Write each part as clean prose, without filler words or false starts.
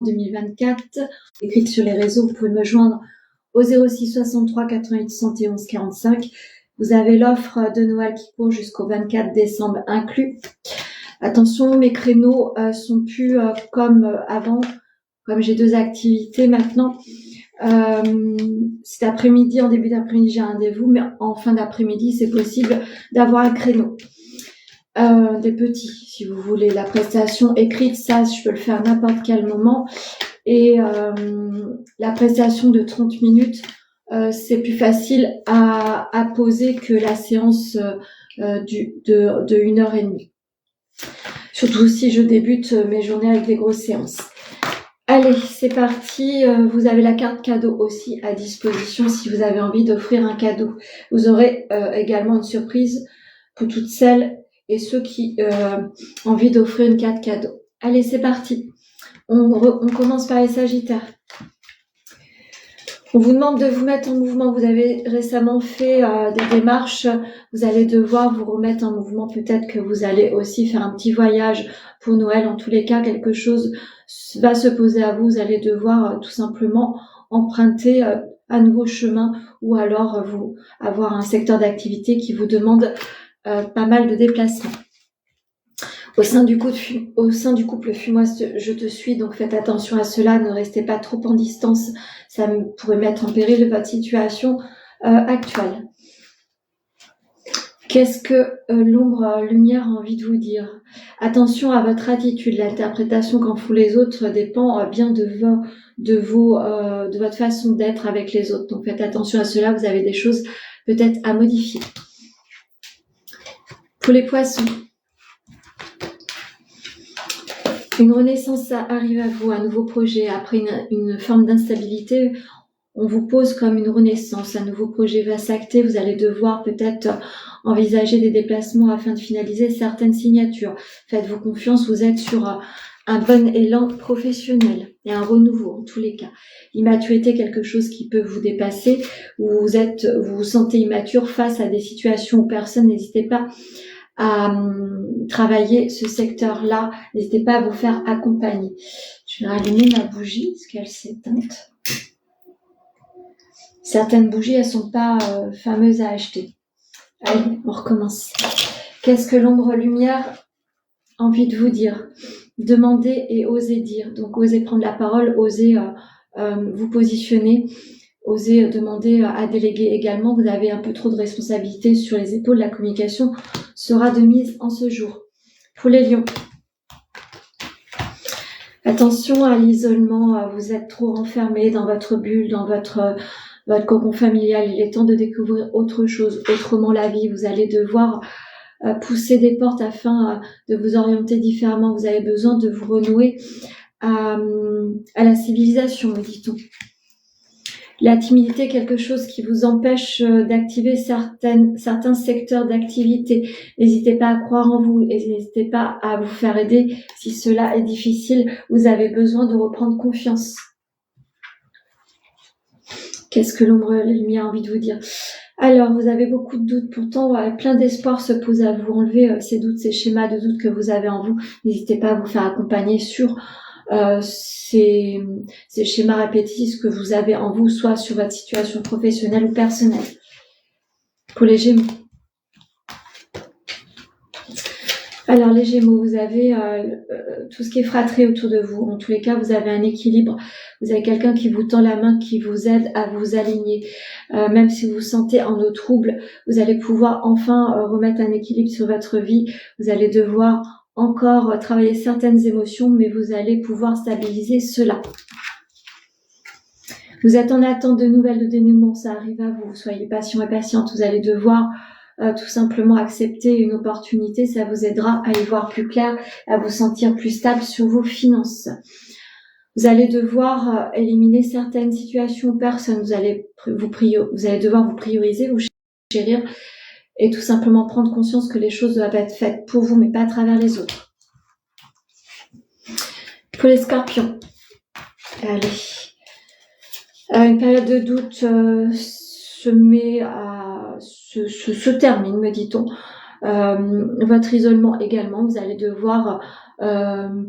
2024. Écrite sur les réseaux, vous pouvez me joindre au 06 63 88 71 45. Vous avez l'offre de Noël qui court jusqu'au 24 décembre inclus. Attention, mes créneaux sont plus comme avant, comme j'ai 2 activités maintenant. Cet après-midi, en début d'après-midi, j'ai un rendez-vous, mais en fin d'après-midi, c'est possible d'avoir un créneau. Des petits, si vous voulez. La prestation écrite, ça, je peux le faire à n'importe quel moment. Et la prestation de 30 minutes, c'est plus facile à poser que la séance de 1h30. Surtout si je débute mes journées avec des grosses séances. Allez, c'est parti. Vous avez la carte cadeau aussi à disposition si vous avez envie d'offrir un cadeau. Vous aurez également une surprise pour toutes celles et ceux qui ont envie d'offrir une carte cadeau. Allez, c'est parti. On commence par les Sagittaires. On vous demande de vous mettre en mouvement. Vous avez récemment fait des démarches. Vous allez devoir vous remettre en mouvement. Peut-être que vous allez aussi faire un petit voyage pour Noël. En tous les cas, quelque chose va se poser à vous. Vous allez devoir tout simplement emprunter un nouveau chemin ou alors vous avoir un secteur d'activité qui vous demande pas mal de déplacements. Au sein du couple, fuis-moi, je te suis, donc faites attention à cela, ne restez pas trop en distance, ça pourrait mettre en péril votre situation actuelle. Qu'est-ce que l'ombre-lumière a envie de vous dire? Attention à votre attitude, l'interprétation qu'en font les autres dépend bien de votre façon d'être avec les autres, donc faites attention à cela, vous avez des choses peut-être à modifier. Pour les poissons, une renaissance arrive à vous, un nouveau projet. Après une forme d'instabilité, on vous pose comme une renaissance. Un nouveau projet va s'acter. Vous allez devoir peut-être envisager des déplacements afin de finaliser certaines signatures. Faites-vous confiance, vous êtes sur un bon élan professionnel et un renouveau en tous les cas. L'immaturité, quelque chose qui peut vous dépasser. Vous vous sentez immature face à des situations où personne, n'hésitez pas à travailler ce secteur-là. N'hésitez pas à vous faire accompagner. Je vais rallumer ma bougie parce qu'elle s'est éteinte. Certaines bougies, elles sont pas fameuses à acheter. Allez, on recommence. Qu'est-ce que l'ombre-lumière a envie de vous dire? Demandez et osez dire. Donc, osez prendre la parole, osez vous positionner. Osez demander à déléguer également. Vous avez un peu trop de responsabilités sur les épaules. La communication sera de mise en ce jour. Pour les lions, attention à l'isolement. Vous êtes trop renfermé dans votre bulle, dans votre cocon familial. Il est temps de découvrir autre chose, autrement la vie. Vous allez devoir pousser des portes afin de vous orienter différemment. Vous avez besoin de vous renouer à la civilisation, me dit-on. La timidité, quelque chose qui vous empêche d'activer certains secteurs d'activité. N'hésitez pas à croire en vous et n'hésitez pas à vous faire aider. Si cela est difficile, vous avez besoin de reprendre confiance. Qu'est-ce que l'ombre-lumière a envie de vous dire? Alors, vous avez beaucoup de doutes. Pourtant, plein d'espoir se pose à vous. Enlevez ces doutes, ces schémas de doutes que vous avez en vous. N'hésitez pas à vous faire accompagner sur ces schémas répétitifs que vous avez en vous, soit sur votre situation professionnelle ou personnelle. Pour les Gémeaux. Alors les Gémeaux, vous avez tout ce qui est fratrie autour de vous. En tous les cas, vous avez un équilibre. Vous avez quelqu'un qui vous tend la main, qui vous aide à vous aligner. Même si vous vous sentez en eau trouble, vous allez pouvoir enfin remettre un équilibre sur votre vie. Vous allez devoir encore travailler certaines émotions, mais vous allez pouvoir stabiliser cela. Vous êtes en attente de nouvelles de dénouement, ça arrive à vous. Soyez patient et patiente. Vous allez devoir tout simplement accepter une opportunité. Ça vous aidera à y voir plus clair, à vous sentir plus stable sur vos finances. Vous allez devoir éliminer certaines situations ou personnes. Vous allez devoir vous prioriser, vous chérir et tout simplement prendre conscience que les choses doivent être faites pour vous, mais pas à travers les autres. Pour les Scorpions, allez. Une période de doute se termine, me dit-on. Votre isolement également, vous allez devoir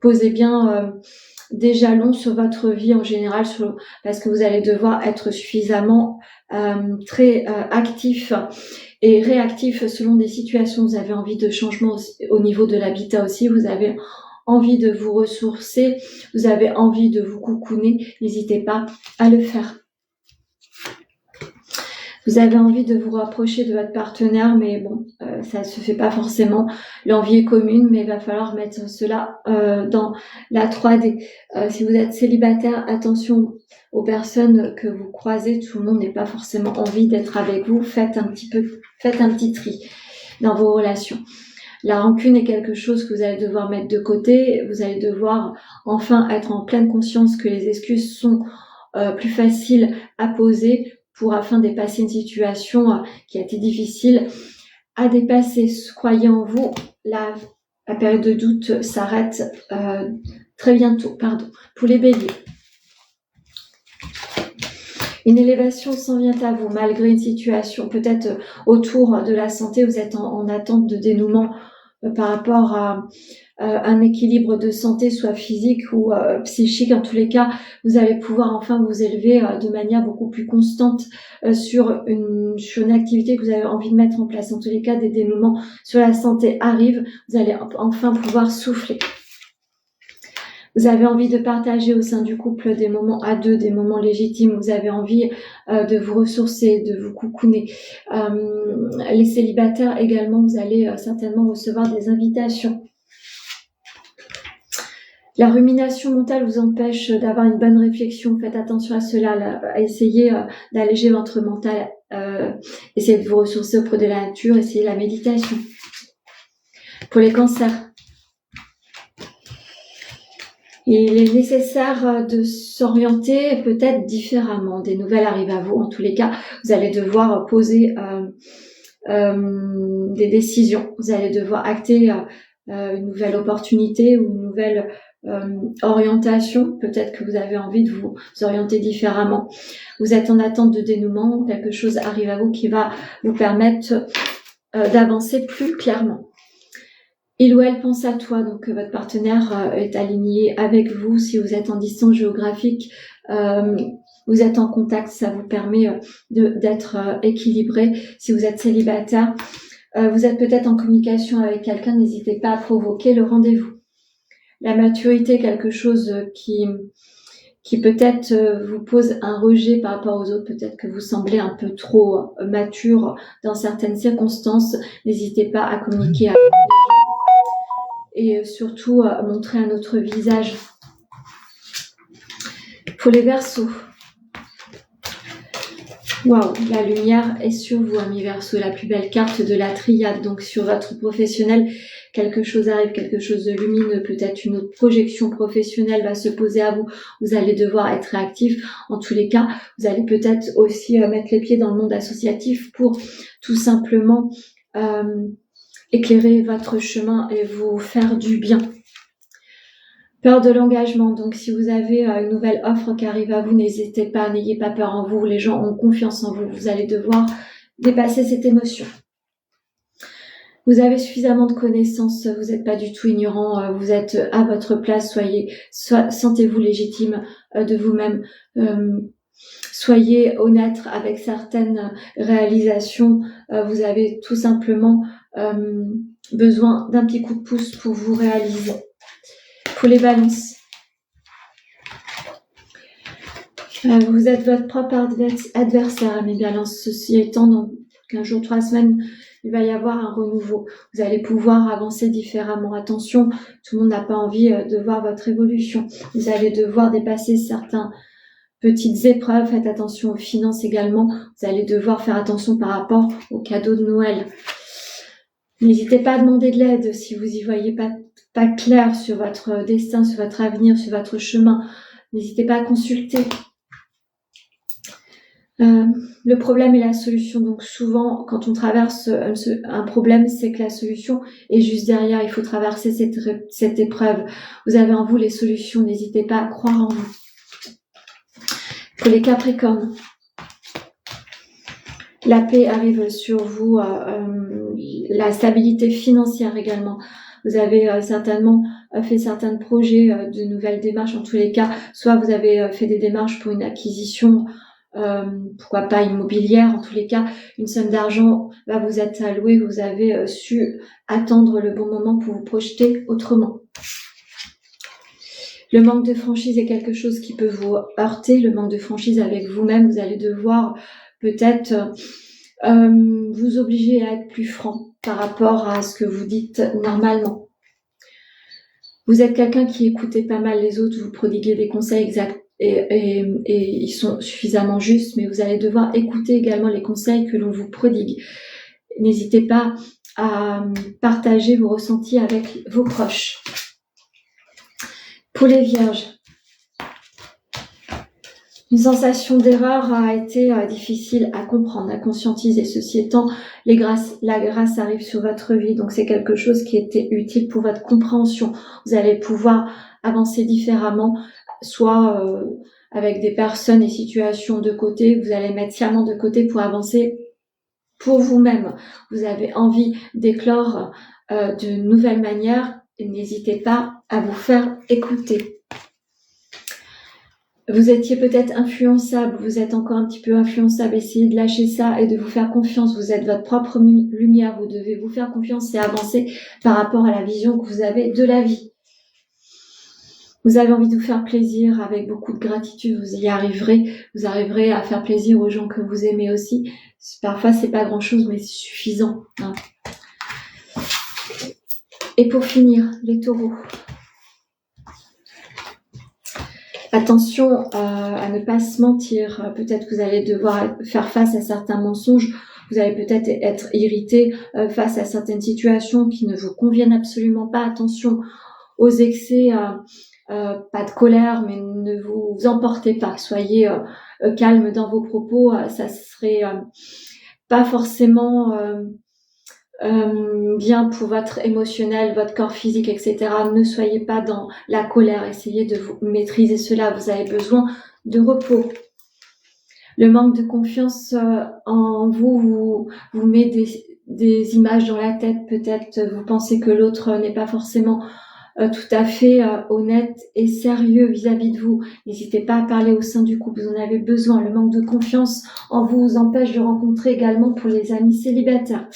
poser bien des jalons sur votre vie en général, parce que vous allez devoir être suffisamment très actif et réactif selon des situations. Vous avez envie de changement au niveau de l'habitat aussi, vous avez envie de vous ressourcer, vous avez envie de vous cocooner, n'hésitez pas à le faire. Vous avez envie de vous rapprocher de votre partenaire, mais bon, ça se fait pas forcément. L'envie est commune, mais il va falloir mettre cela dans la 3D. Si vous êtes célibataire, attention aux personnes que vous croisez. Tout le monde n'est pas forcément envie d'être avec vous. Faites un petit tri dans vos relations. La rancune est quelque chose que vous allez devoir mettre de côté. Vous allez devoir enfin être en pleine conscience que les excuses sont plus faciles à poser afin de dépasser une situation qui a été difficile à dépasser. Croyez en vous, la période de doute s'arrête très bientôt. Pour les béliers. Une élévation s'en vient à vous, malgré une situation peut-être autour de la santé. Vous êtes en attente de dénouement par rapport à un équilibre de santé, soit physique ou psychique. En tous les cas, vous allez pouvoir enfin vous élever de manière beaucoup plus constante sur une activité que vous avez envie de mettre en place. En tous les cas, des dénouements sur la santé arrivent. Vous allez enfin pouvoir souffler. Vous avez envie de partager au sein du couple des moments à deux, des moments légitimes. Vous avez envie de vous ressourcer, de vous cocooner. Les célibataires également, vous allez certainement recevoir des invitations. La rumination mentale vous empêche d'avoir une bonne réflexion. Faites attention à cela, à essayer d'alléger votre mental. Essayez de vous ressourcer auprès de la nature, essayez la méditation. Pour les cancers, il est nécessaire de s'orienter peut-être différemment. Des nouvelles arrivent à vous. En tous les cas, vous allez devoir poser des décisions. Vous allez devoir acter une nouvelle opportunité ou une nouvelle orientation. Peut-être que vous avez envie de vous orienter différemment. Vous êtes en attente de dénouement. Quelque chose arrive à vous qui va vous permettre d'avancer plus clairement. Il ou elle pense à toi, donc votre partenaire est aligné avec vous. Si vous êtes en distance géographique, vous êtes en contact, ça vous permet d'être équilibré. Si vous êtes célibataire, vous êtes peut-être en communication avec quelqu'un, n'hésitez pas à provoquer le rendez-vous. La maturité est quelque chose qui peut-être vous pose un rejet par rapport aux autres. Peut-être que vous semblez un peu trop mature dans certaines circonstances. N'hésitez pas à communiquer avec les gens. Et surtout montrer un autre visage. Pour les Verseaux. Waouh, la lumière est sur vous, amis Verseaux, la plus belle carte de la triade. Donc sur votre professionnel, quelque chose arrive, quelque chose de lumineux, peut-être une autre projection professionnelle va se poser à vous. Vous allez devoir être réactif. En tous les cas, vous allez peut-être aussi mettre les pieds dans le monde associatif pour tout simplement éclairer votre chemin et vous faire du bien. Peur de l'engagement. Donc, si vous avez une nouvelle offre qui arrive à vous, n'hésitez pas, n'ayez pas peur en vous. Les gens ont confiance en vous. Vous allez devoir dépasser cette émotion. Vous avez suffisamment de connaissances. Vous n'êtes pas du tout ignorant. Vous êtes à votre place. Sentez-vous légitime de vous-même. Soyez honnête avec certaines réalisations. Vous avez tout simplement besoin d'un petit coup de pouce pour vous réaliser. Pour les balances, vous êtes votre propre adversaire, mes balances. Ceci étant, dans 15 jours, 3 semaines, il va y avoir un renouveau. Vous allez pouvoir avancer différemment. Attention, tout le monde n'a pas envie de voir votre évolution. Vous allez devoir dépasser certaines petites épreuves. Faites attention aux finances également. Vous allez devoir faire attention par rapport aux cadeaux de Noël. N'hésitez pas à demander de l'aide si vous y voyez pas clair sur votre destin, sur votre avenir, sur votre chemin. N'hésitez pas à consulter. Le problème et la solution. Donc souvent, quand on traverse un problème, c'est que la solution est juste derrière. Il faut traverser cette épreuve. Vous avez en vous les solutions. N'hésitez pas à croire en vous. Pour les Capricornes, la paix arrive sur vous, la stabilité financière également. vous avez certainement fait certains projets, de nouvelles démarches en tous les cas, soit vous avez fait des démarches pour une acquisition, pourquoi pas immobilière, en tous les cas, une somme d'argent va vous être allouée, vous avez su attendre le bon moment pour vous projeter autrement. Le manque de franchise est quelque chose qui peut vous heurter, le manque de franchise avec vous-même, vous allez devoir peut-être vous obliger à être plus franc par rapport à ce que vous dites normalement. Vous êtes quelqu'un qui écoutez pas mal les autres, vous prodiguez des conseils exacts et ils sont suffisamment justes, mais vous allez devoir écouter également les conseils que l'on vous prodigue. N'hésitez pas à partager vos ressentis avec vos proches. Pour les vierges, une sensation d'erreur a été difficile à comprendre, à conscientiser. Ceci étant, la grâce arrive sur votre vie, donc c'est quelque chose qui était utile pour votre compréhension. Vous allez pouvoir avancer différemment, soit avec des personnes et situations de côté, vous allez mettre sciemment de côté pour avancer pour vous-même. Vous avez envie d'éclore de nouvelles manières, et n'hésitez pas à vous faire écouter. Vous étiez peut-être influençable, vous êtes encore un petit peu influençable, essayez de lâcher ça et de vous faire confiance. Vous êtes votre propre lumière, vous devez vous faire confiance et avancer par rapport à la vision que vous avez de la vie. Vous avez envie de vous faire plaisir avec beaucoup de gratitude, vous y arriverez. Vous arriverez à faire plaisir aux gens que vous aimez aussi. Parfois, c'est pas grand-chose, mais c'est suffisant, hein. Et pour finir, les taureaux. Attention à ne pas se mentir. Peut-être que vous allez devoir faire face à certains mensonges. Vous allez peut-être être irrité face à certaines situations qui ne vous conviennent absolument pas. Attention aux excès, pas de colère, mais ne vous emportez pas. Soyez calme dans vos propos. Ça serait pas forcément bien pour votre émotionnel, votre corps physique, etc. Ne soyez pas dans la colère, essayez de vous maîtriser cela, vous avez besoin de repos. Le manque de confiance en vous met des images dans la tête, peut-être vous pensez que l'autre n'est pas forcément tout à fait honnête et sérieux vis-à-vis de vous. N'hésitez pas à parler au sein du couple, vous en avez besoin. Le manque de confiance en vous empêche de rencontrer également pour les amis célibataires.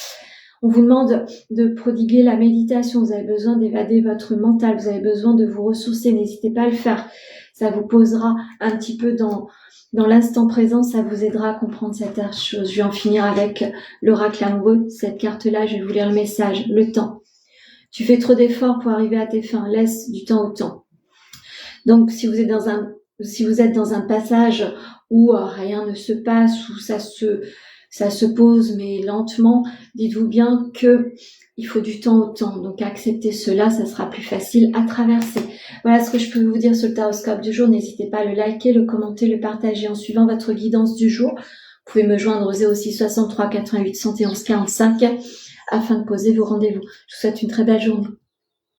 On vous demande de prodiguer la méditation, vous avez besoin d'évader votre mental, vous avez besoin de vous ressourcer, n'hésitez pas à le faire. Ça vous posera un petit peu dans l'instant présent, ça vous aidera à comprendre cette chose. Je vais en finir avec l'oracle amoureux, cette carte-là, je vais vous lire le message, le temps. Tu fais trop d'efforts pour arriver à tes fins, laisse du temps au temps. Donc si vous êtes dans un passage où rien ne se passe, où ça se pose mais lentement, dites-vous bien que il faut du temps au temps. Donc acceptez cela, ça sera plus facile à traverser. Voilà ce que je peux vous dire sur le taroscope du jour. N'hésitez pas à le liker, le commenter, le partager en suivant votre guidance du jour. Vous pouvez me joindre au 06 63 88 111 45 afin de poser vos rendez-vous. Je vous souhaite une très belle journée.